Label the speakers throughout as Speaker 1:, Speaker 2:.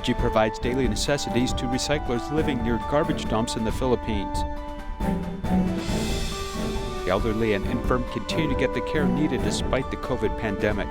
Speaker 1: Tzu Chi provides daily necessities to recyclers living near garbage dumps in the Philippines. The elderly and infirm continue to get the care needed despite the COVID pandemic.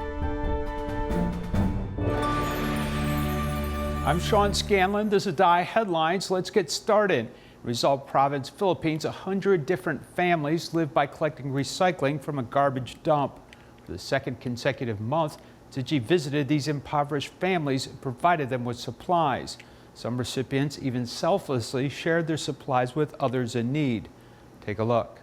Speaker 1: I'm Sean Scanlan. This is DaAi Headlines. Let's get started. Rizal Province, Philippines, 100 different families live by collecting recycling from a garbage dump. For the second consecutive month, Tzu Chi visited these impoverished families and provided them with supplies. Some recipients even selflessly shared their supplies with others in need. Take a look.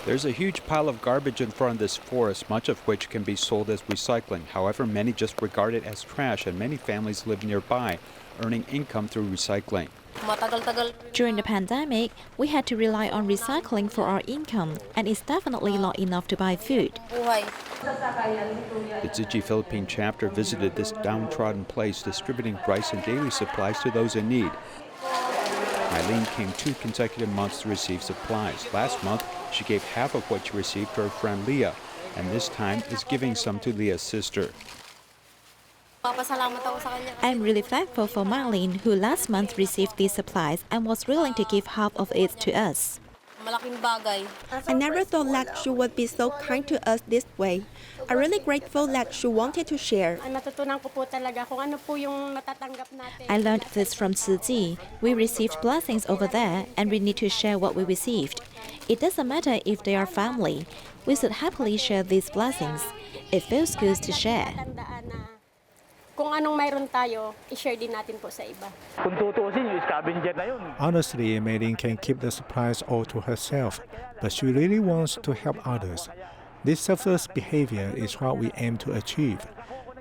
Speaker 1: There's a huge pile of garbage in front of this forest, much of which can be sold as recycling. However, many just regard it as trash, and many families live nearby, earning income through recycling.
Speaker 2: During the pandemic, we had to rely on recycling for our income, and it's definitely not enough to buy food.
Speaker 1: The Tzu Chi Philippine chapter visited this downtrodden place, distributing rice and daily supplies to those in need. Eileen came 2 consecutive months to receive supplies. Last month, she gave half of what she received to her friend Leah, and this time is giving some to Leah's sister.
Speaker 2: I'm really thankful for Marlene, who last month received these supplies and was willing to give half of it to us.
Speaker 3: I never thought that she would be so kind to us this way. I'm really grateful that she wanted to share.
Speaker 2: I learned this from Tzu Chi. We received blessings over there, and we need to share what we received. It doesn't matter if they are family. We should happily share these blessings. It feels good to share.
Speaker 4: Honestly, Maylene can keep the supplies all to herself, but she really wants to help others. This selfless behavior is what we aim to achieve,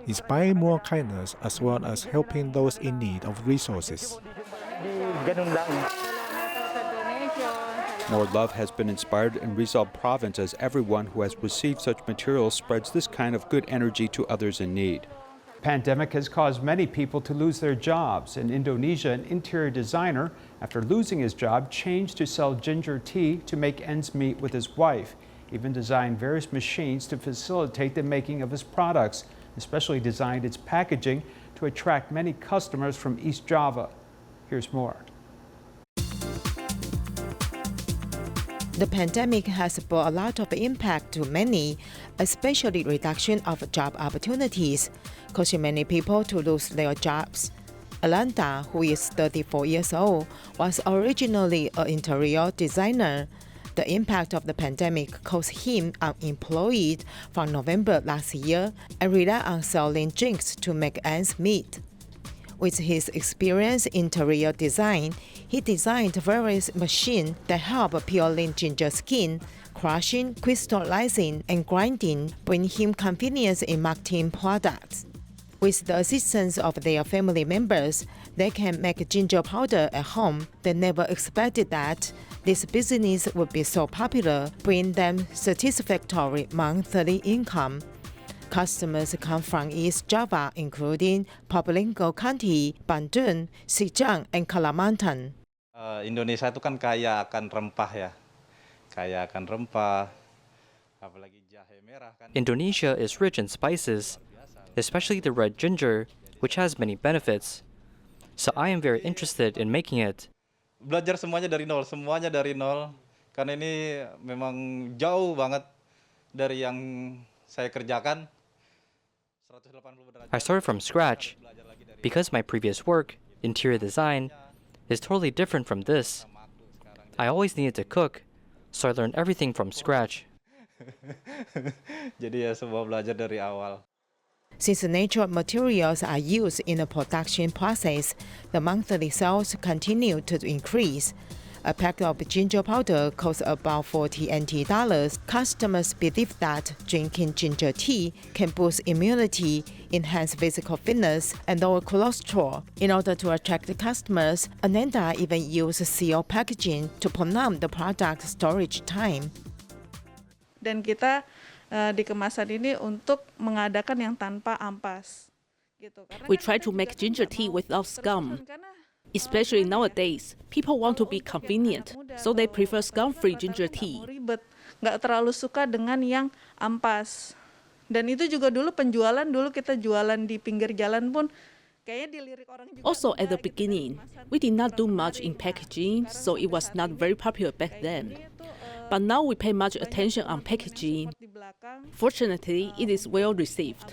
Speaker 4: inspiring more kindness as well as helping those in need of resources.
Speaker 1: More love has been inspired in Rizal Province as everyone who has received such materials spreads this kind of good energy to others in need. The pandemic has caused many people to lose their jobs. In Indonesia, an interior designer, after losing his job, changed to sell ginger tea to make ends meet with his wife. He even designed various machines to facilitate the making of his products, especially designed its packaging to attract many customers from East Java. Here's more.
Speaker 5: The pandemic has brought a lot of impact to many, especially reduction of job opportunities, causing many people to lose their jobs. Alanda, who is 34 years old, was originally an interior designer. The impact of the pandemic caused him unemployed from November last year and relied on selling drinks to make ends meet. With his experience in interior design, he designed various machines that help peeling ginger skin, crushing, crystallizing, and grinding, bring him convenience in marketing products. With the assistance of their family members, they can make ginger powder at home. They never expected that this business would be so popular, bring them satisfactory monthly income. Customers come from East Java, including Probolinggo County, Bandung, Sijang, and Kalimantan.
Speaker 6: Indonesia itu kan kaya akan rempah ya, kaya akan rempah, apalagi jahe merah kan.
Speaker 7: Indonesia is rich in spices, especially the red ginger, which has many benefits. So I am very interested in making it.
Speaker 6: Belajar semuanya dari nol, karena ini memang jauh banget dari yang saya kerjakan.
Speaker 7: I started from scratch because my previous work, interior design, is totally different from this. I always needed to cook, so I learned everything from scratch.
Speaker 6: Jadi ya semua belajar dari awal.
Speaker 5: Since the natural materials are used in the production process, the monthly sales continue to increase. A pack of ginger powder costs about $40 NT. Customers believe that drinking ginger tea can boost immunity, enhance physical fitness, and lower cholesterol. In order to attract the customers, Ananda even used sealed packaging to prolong the product storage time.
Speaker 8: Dan kita di kemasan ini untuk mengadakan yang tanpa ampas.
Speaker 9: We try to make ginger tea without scum. Especially nowadays, people want to be convenient, so they prefer scum-free ginger tea.
Speaker 8: Nggak terlalu suka dengan yang ampas. Dan itu juga dulu penjualan, dulu kita jualan di pinggir jalan pun
Speaker 9: Also, at the beginning, we did not do much in packaging, so it was not very popular back then. But now we pay much attention on packaging. Fortunately, it is well received.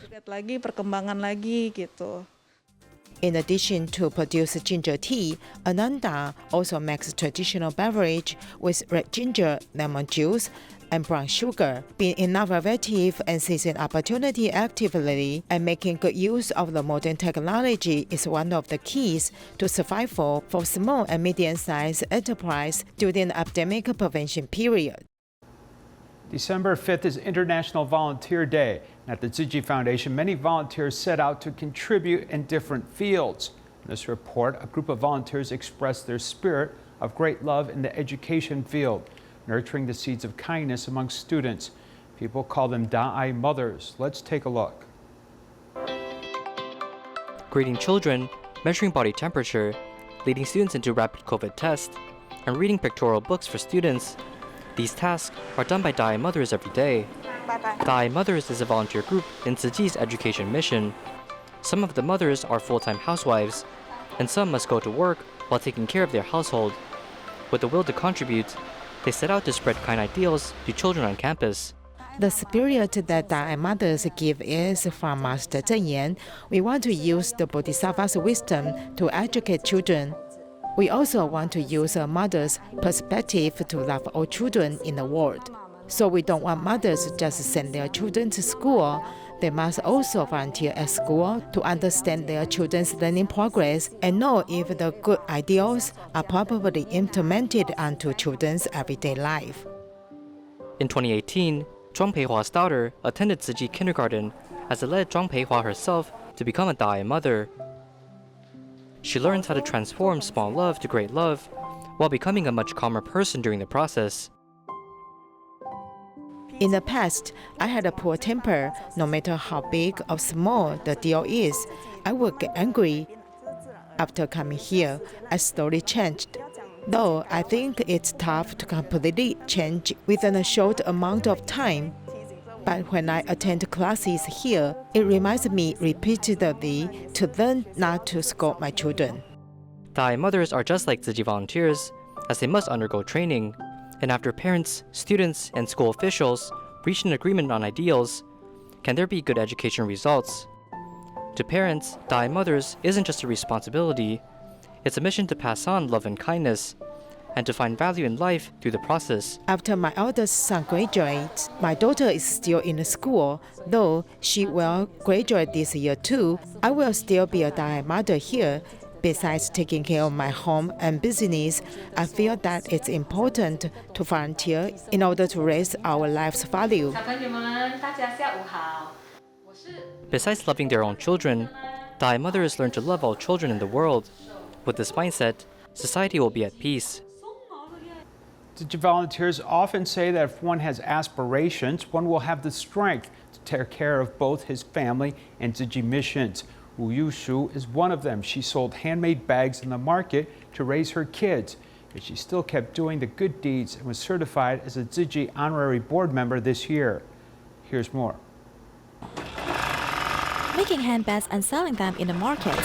Speaker 5: In addition to produce ginger tea, Ananda also makes traditional beverage with red ginger, lemon juice, and brown sugar. Being innovative and seizing opportunity actively and making good use of the modern technology is one of the keys to survival for small and medium-sized enterprise during the epidemic prevention period.
Speaker 1: December 5th is International Volunteer Day. At the Tzu Chi Foundation, many volunteers set out to contribute in different fields. In this report, a group of volunteers expressed their spirit of great love in the education field, nurturing the seeds of kindness among students. People call them DaAi mothers. Let's take a look.
Speaker 7: Grading children, measuring body temperature, leading students into rapid COVID tests, and reading pictorial books for students. These tasks are done by DaAi Mothers every day. DaAi Mothers is a volunteer group in Tzu Chi's education mission. Some of the mothers are full-time housewives, and some must go to work while taking care of their household. With the will to contribute, they set out to spread kind ideals to children on campus.
Speaker 5: The spirit that DaAi Mothers give is from Master Zhen Yan. We want to use the Bodhisattva's wisdom to educate children. We also want to use a mother's perspective to love all children in the world. So we don't want mothers to just send their children to school. They must also volunteer at school to understand their children's learning progress and know if the good ideals are properly implemented onto children's everyday life.
Speaker 7: In 2018, Zhuang Peihua's daughter attended Tzu Chi kindergarten as it led Zhuang Peihua herself to become a DaAi mother. She learns how to transform small love to great love while becoming a much calmer person during the process.
Speaker 5: In the past, I had a poor temper. No matter how big or small the deal is, I would get angry. After coming here, I slowly changed. Though I think it's tough to completely change within a short amount of time. But when I attend classes here, it reminds me repeatedly to learn not to scold my children.
Speaker 7: DaAi mothers are just like Tzu Chi volunteers, as they must undergo training. And after parents, students, and school officials reach an agreement on ideals, can there be good education results? To parents, DaAi mothers isn't just a responsibility, it's a mission to pass on love and kindness, and to find value in life through the process.
Speaker 5: After my eldest son graduates, my daughter is still in the school. Though she will graduate this year too, I will still be a DaAi mother here. Besides taking care of my home and business, I feel that it's important to volunteer in order to raise our life's value.
Speaker 7: Besides loving their own children, DaAi mothers learn to love all children in the world. With this mindset, society will be at peace.
Speaker 1: Tzu Chi volunteers often say that if one has aspirations, one will have the strength to take care of both his family and Tzu Chi missions. Wu Yushu is one of them. She sold handmade bags in the market to raise her kids, but she still kept doing the good deeds and was certified as a Tzu Chi honorary board member this year. Here's more.
Speaker 2: Making handbags and selling them in the market,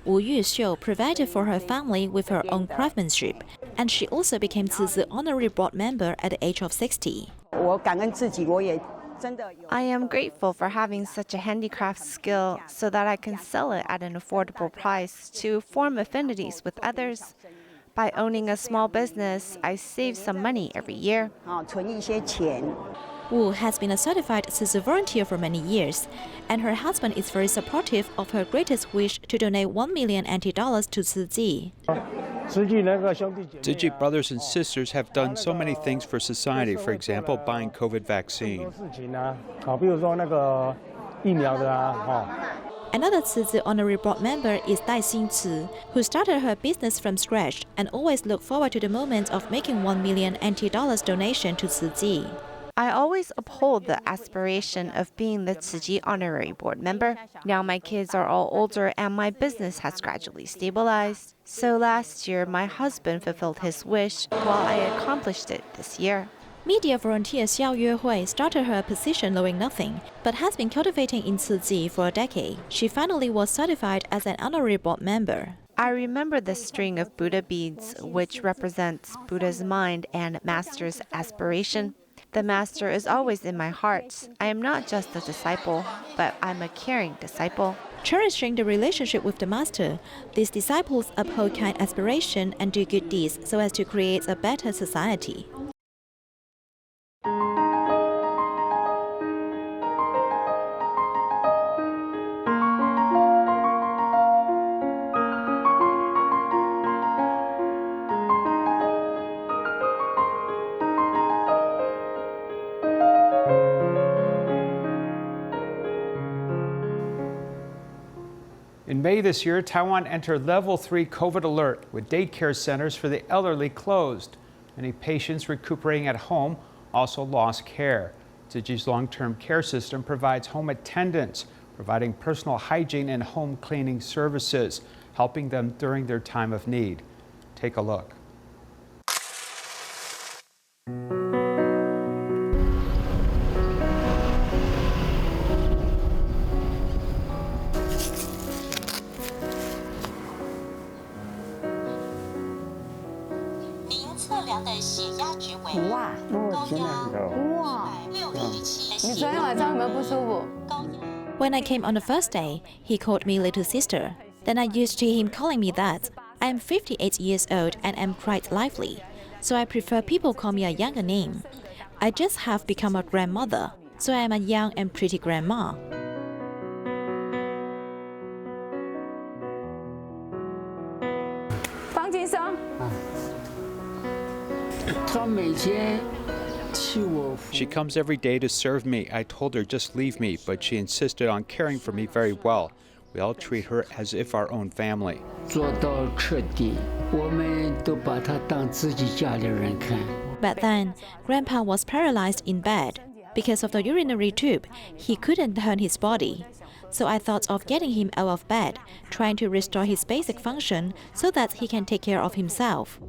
Speaker 2: Wu Yushu provided for her family with her own craftsmanship, and she also became Tzu Chi honorary board member at the age of 60.
Speaker 10: I am grateful for having such a handicraft skill so that I can sell it at an affordable price to form affinities with others. By owning a small business, I save some money every year.
Speaker 2: Wu has been a certified Tzu Chi volunteer for many years, and her husband is very supportive of her greatest wish to donate 1 million NT dollars to Tzu Chi.
Speaker 1: Tzu Chi brothers and sisters have done so many things for society, for example, buying COVID vaccine.
Speaker 2: Another Tzu Chi honorary board member is Dai Xingzi, who started her business from scratch and always looked forward to the moment of making 1 million NT dollars donation to Tzu Chi.
Speaker 10: I always uphold the aspiration of being the Tzu Chi honorary board member. Now my kids are all older and my business has gradually stabilized. So last year, my husband fulfilled his wish while I accomplished it this year.
Speaker 2: Media volunteer Xiao Yuehui started her position knowing nothing, but has been cultivating in Tzu Chi for a decade. She finally was certified as an honorary board member.
Speaker 10: I remember the string of Buddha beads, which represents Buddha's mind and Master's aspiration. The Master is always in my heart. I am not just a disciple, but I'm a caring disciple.
Speaker 2: Cherishing the relationship with the Master, these disciples uphold kind aspiration and do good deeds so as to create a better society.
Speaker 1: In May this year, Taiwan entered level 3 COVID alert with daycare centers for the elderly closed. Many patients recuperating at home also lost care. Tzu Chi's long-term care system provides home attendants, providing personal hygiene and home cleaning services, helping them during their time of need. Take a look.
Speaker 2: When I came on the first day, he called me little sister. Then I used to him calling me that. I am 58 years old and am quite lively, so I prefer people call me a younger name. I just have become a grandmother, so I am a young and pretty grandma.
Speaker 1: She comes every day to serve me. I told her just leave me, but she insisted on caring for me very well. We all treat her as if our own family.
Speaker 2: Back then, Grandpa was paralyzed in bed. Because of the urinary tube, he couldn't turn his body. So I thought of getting him out of bed, trying to restore his basic function so that he can take care of himself.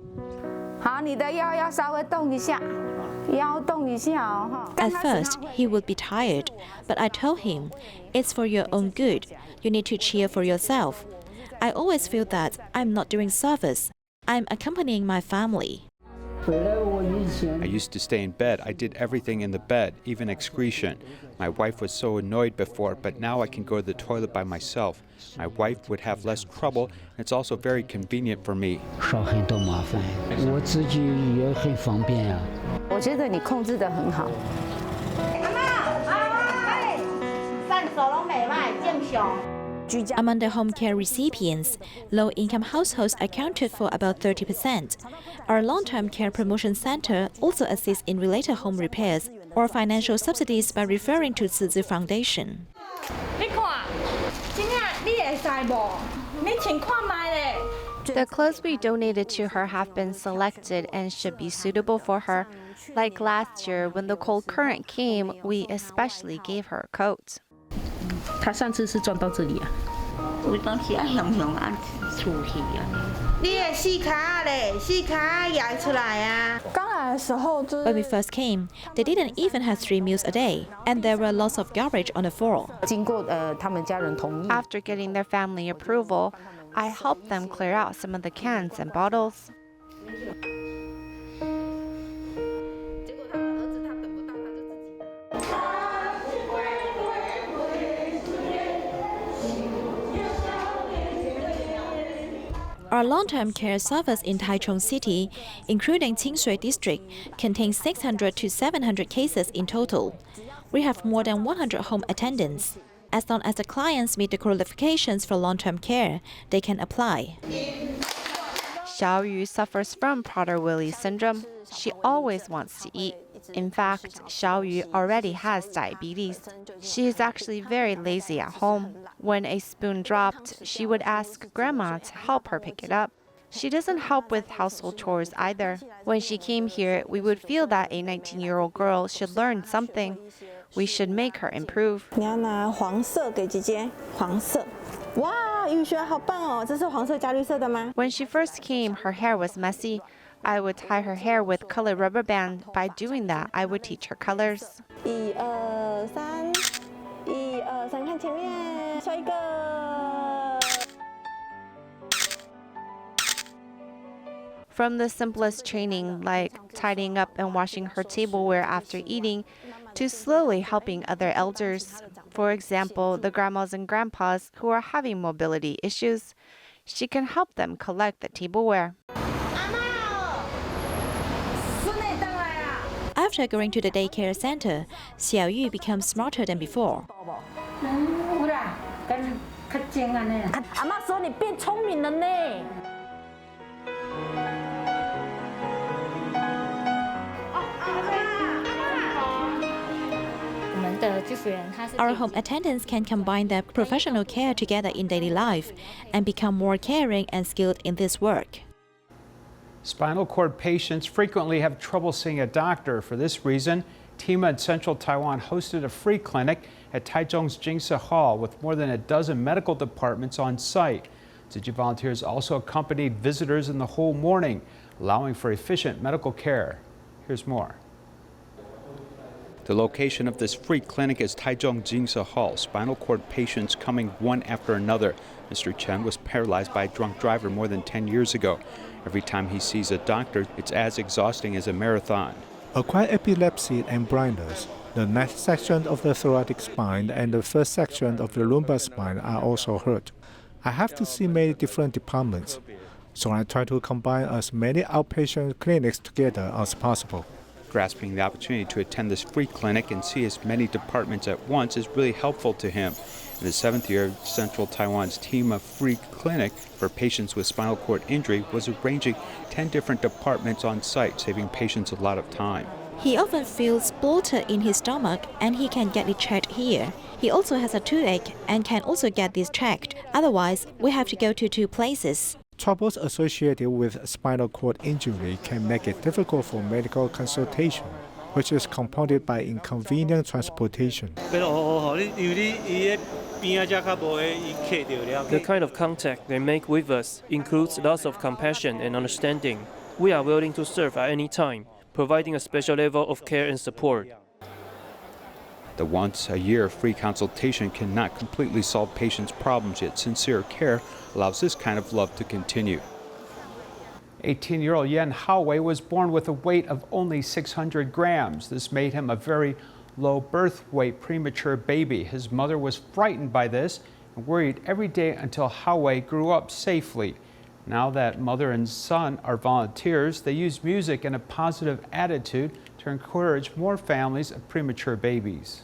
Speaker 2: At first, he would be tired, but I told him, it's for your own good. You need to cheer for yourself. I always feel that I'm not doing service. I'm accompanying my family.
Speaker 1: I used to stay in bed. I did everything in the bed, even excretion. My wife was so annoyed before, but now I can go to the toilet by myself. My wife would have less trouble, and it's also very convenient for me.
Speaker 2: Among the home care recipients, low-income households accounted for about 30%. Our long-term care promotion center also assists in related home repairs or financial subsidies by referring to Tzu Chi Foundation.
Speaker 10: The clothes we donated to her have been selected and should be suitable for her. Like last year, when the cold current came, we especially gave her a coat.
Speaker 11: 他上次是撞到这里啊。我当时啊，雄雄啊，出去啊。你的四卡嘞，四卡压出来啊。刚来的时候就是。
Speaker 2: When we first came, they didn't even have 3 meals a day, and there were lots of garbage on the floor.
Speaker 11: 经过他们家人同意。
Speaker 10: After getting their family approval, I helped them clear out some of the cans and bottles.
Speaker 2: Our long-term care service in Taichung City, including Qingshui District, contains 600 to 700 cases in total. We have more than 100 home attendants. As long as the clients meet the qualifications for long-term care, they can apply.
Speaker 10: Xiao Yu suffers from Prader-Willi syndrome. She always wants to eat. In fact, Xiao Yu already has diabetes. She is actually very lazy at home. When a spoon dropped, she would ask Grandma to help her pick it up. She doesn't help with household chores either. When she came here, we would feel that a 19-year-old girl should learn something. We should make her improve.
Speaker 12: 你要拿黄色给姐姐，黄色。哇，雨璇好棒哦！这是黄色加绿色的吗？
Speaker 10: When she first came, her hair was messy. I would tie her hair with colored rubber band. By doing that, I would teach her colors.
Speaker 12: 1、2、3，1、2、3，看前面，帅哥。
Speaker 10: From the simplest training, like tidying up and washing her tableware after eating, to slowly helping other elders. For example, the grandmas and grandpas who are having mobility issues, she can help them collect the tableware.
Speaker 2: After going to the daycare center, Xiaoyu becomes smarter than before.
Speaker 11: 阿妈说你变聪明了呢。
Speaker 2: Our home attendants can combine their professional care together in daily life and become more caring and skilled in this work.
Speaker 1: Spinal cord patients frequently have trouble seeing a doctor. For this reason, TIMA in central Taiwan hosted a free clinic at Taichung's Jingsa Hall with more than a dozen medical departments on site. Tzu Chi volunteers also accompanied visitors in the whole morning, allowing for efficient medical care. Here's more. The location of this free clinic is Taichung Jingsa Hall. Spinal cord patients coming one after another. Mr. Chen was paralyzed by a drunk driver more than 10 years ago. Every time he sees a doctor, it's as exhausting as a marathon.
Speaker 4: Acquired epilepsy and blindness, the next section of the thoracic spine and the first section of the lumbar spine are also hurt. I have to see many different departments, so I try to combine as many outpatient clinics together as possible.
Speaker 1: Grasping the opportunity to attend this free clinic and see as many departments at once is really helpful to him. In the 7th year, Central Taiwan's TIMA free clinic for patients with spinal cord injury was arranging 10 different departments on site, saving patients a lot of time.
Speaker 2: He often feels bloated in his stomach and he can get it checked here. He also has a toothache and can also get this checked. Otherwise, we have to go to 2 places.
Speaker 4: Troubles associated with spinal cord injury can make it difficult for medical consultation, which is compounded by inconvenient transportation.
Speaker 13: The kind of contact they make with us includes lots of compassion and understanding. We are willing to serve at any time, providing a special level of care and support.
Speaker 1: The once-a-year free consultation cannot completely solve patients' problems, yet sincere care allows this kind of love to continue. 18-year-old Yan Haowei was born with a weight of only 600 grams. This made him a very low birth weight premature baby. His mother was frightened by this and worried every day until Haowei grew up safely. Now that mother and son are volunteers, they use music and a positive attitude to encourage more families of premature babies.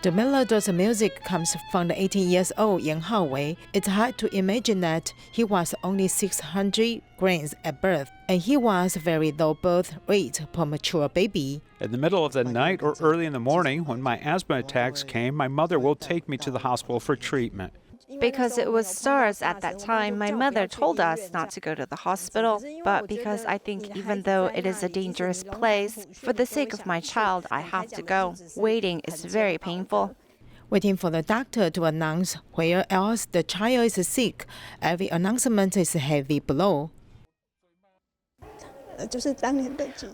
Speaker 5: The melodious music comes from the 18-year-old Yan Haowei. It's hard to imagine that he was only 600 grams at birth, and he was a very low birth weight for a mature baby.
Speaker 1: In the middle of the night or early in the morning, when my asthma attacks came, my mother will take me to the hospital for treatment.
Speaker 10: Because it was SARS at that time, my mother told us not to go to the hospital. But because I think even though it is a dangerous place, for the sake of my child, I have to go. Waiting is very painful.
Speaker 5: Waiting for the doctor to announce where else the child is sick. Every announcement is a heavy blow.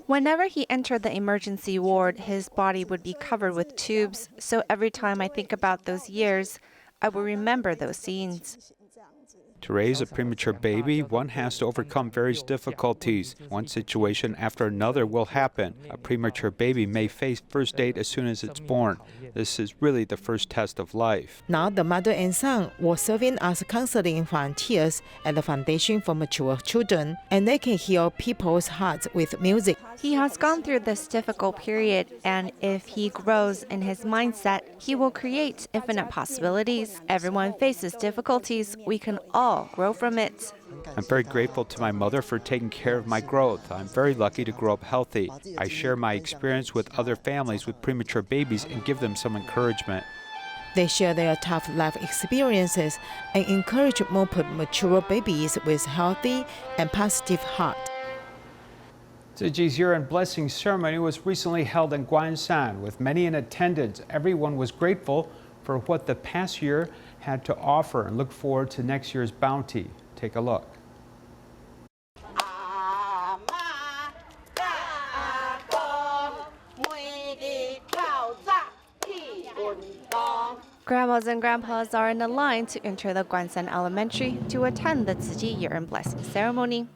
Speaker 10: Whenever he entered the emergency ward, his body would be covered with tubes. So every time I think about those years, I will remember those scenes.
Speaker 1: To raise a premature baby, one has to overcome various difficulties. One situation after another will happen. A premature baby may face first aid as soon as it's born. This is really the first test of life.
Speaker 5: Now the mother and son were serving as counseling volunteers at the Foundation for Mature Children, and they can heal people's hearts with music.
Speaker 10: He has gone through this difficult period, and if he grows in his mindset, he will create infinite possibilities. Everyone faces difficulties. We can all grow from it.
Speaker 1: I'm very grateful to my mother for taking care of my growth. I'm very lucky to grow up healthy. I share my experience with other families with premature babies and give them some encouragement.
Speaker 5: They share their tough life experiences and encourage more mature babies with healthy and positive heart.
Speaker 1: Tzu Chi's year-end blessing ceremony was recently held in Guanshan. With many in attendance, everyone was grateful for what the past year had to offer and look forward to next year's bounty. Take a look.
Speaker 10: Grandmas and grandpas are in a line to enter the Guansan Elementary to attend the Tzu Chi year-end blessing ceremony.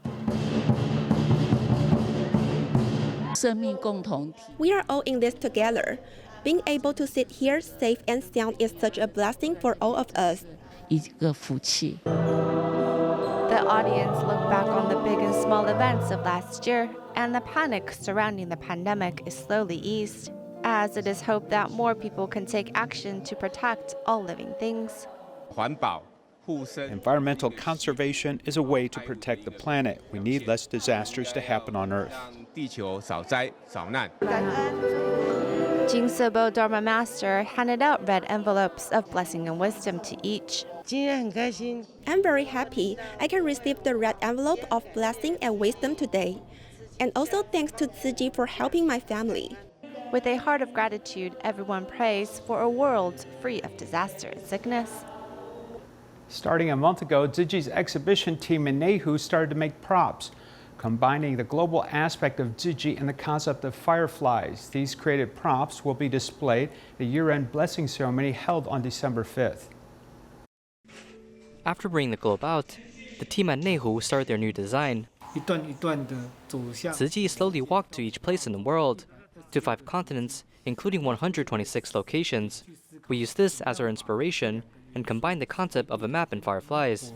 Speaker 3: We are all in this together. Being able to sit here safe and sound is such a blessing for all of us.
Speaker 10: The audience looked back on the big and small events of last year, and the panic surrounding the pandemic is slowly eased, as it is hoped that more people can take action to protect all living things.
Speaker 1: Environmental conservation is a way to protect the planet. We need less disasters to happen on Earth.
Speaker 10: Jingsobo Dharma Master handed out red envelopes of blessing and wisdom to each.
Speaker 3: I'm very happy I can receive the red envelope of blessing and wisdom today. And also thanks to Tzu Chi for helping my family.
Speaker 10: With a heart of gratitude, everyone prays for a world free of disaster and sickness.
Speaker 1: Starting a month ago, Tzu Chi's exhibition team in Nehu started to make props, combining the global aspect of Tzu Chi and the concept of fireflies. These created props will be displayed at the year-end blessing ceremony held on December 5th.
Speaker 7: After bringing the globe out, the team at Nehu started their new design. Tzu Chi slowly walked to each place in the world, to 5 continents, including 126 locations. We use this as our inspiration and combine the concept of a map and fireflies.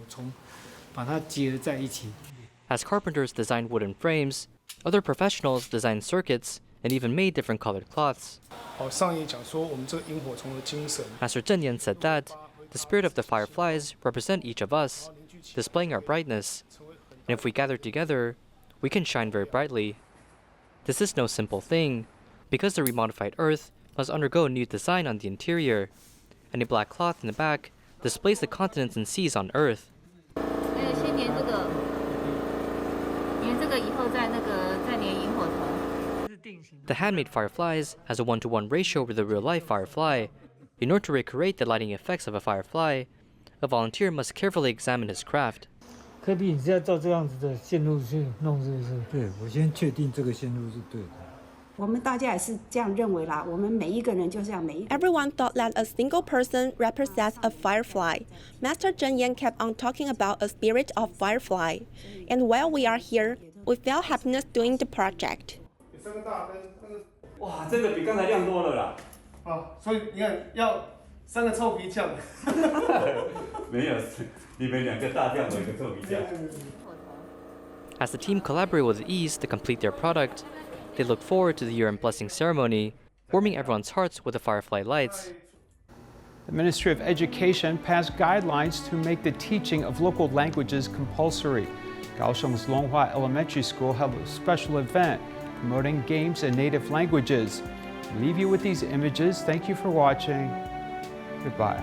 Speaker 7: As carpenters designed wooden frames, other professionals designed circuits and even made different colored cloths. Master Zhen Yan said that the spirit of the fireflies represent each of us, displaying our brightness. And if we gather together, we can shine very brightly. This is no simple thing, because the remodified Earth must undergo a new design on the interior, and a black cloth in the back displays the continents and seas on Earth. The handmade fireflies has a 1-to-1 ratio with a real-life firefly. In order to recreate the lighting effects of a firefly, a volunteer must carefully examine his craft.
Speaker 14: Everyone
Speaker 3: thought that a single person represents a firefly. Master Zhen Yan kept on talking about a spirit of firefly. And while we are here, we felt happiness doing the project.
Speaker 7: As the team collaborated with ease to complete their product, they look forward to the year-end blessing ceremony, warming everyone's hearts with the firefly lights.
Speaker 1: The Ministry of Education passed guidelines to make the teaching of local languages compulsory. Kaohsiung's Longhua Elementary School held a special event promoting games in native languages. I leave you with these images. Thank you for watching. Goodbye.